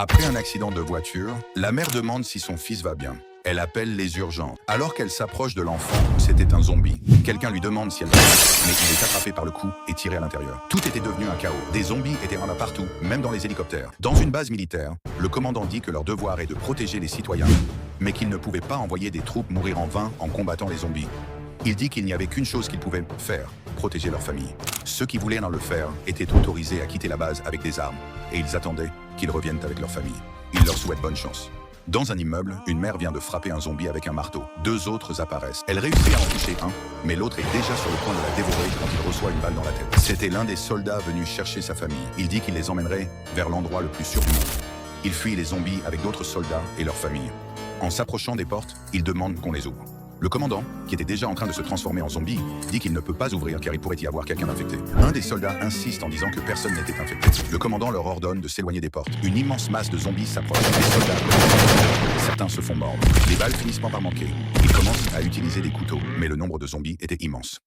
Après un accident de voiture, la mère demande si son fils va bien. Elle appelle les urgences. Alors qu'elle s'approche de l'enfant, c'était un zombie. Quelqu'un lui demande si elle va bien, mais il est attrapé par le cou et tiré à l'intérieur. Tout était devenu un chaos. Des zombies étaient là partout, même dans les hélicoptères. Dans une base militaire, le commandant dit que leur devoir est de protéger les citoyens, mais qu'il ne pouvait pas envoyer des troupes mourir en vain en combattant les zombies. Il dit qu'il n'y avait qu'une chose qu'ils pouvaient faire, protéger leur famille. Ceux qui voulaient le faire étaient autorisés à quitter la base avec des armes, et ils attendaient qu'ils reviennent avec leur famille. Il leur souhaite bonne chance. Dans un immeuble, une mère vient de frapper un zombie avec un marteau. Deux autres apparaissent. Elle réussit à en toucher un, mais l'autre est déjà sur le point de la dévorer quand il reçoit une balle dans la tête. C'était l'un des soldats venus chercher sa famille. Il dit qu'il les emmènerait vers l'endroit le plus sûr du monde. Il fuit les zombies avec d'autres soldats et leurs familles. En s'approchant des portes, il demande qu'on les ouvre. Le commandant, qui était déjà en train de se transformer en zombie, dit qu'il ne peut pas ouvrir car il pourrait y avoir quelqu'un d'infecté. Un des soldats insiste en disant que personne n'était infecté. Le commandant leur ordonne de s'éloigner des portes. Une immense masse de zombies s'approche. Les soldats, certains se font mordre. Les balles finissent par manquer. Ils commencent à utiliser des couteaux, mais le nombre de zombies était immense.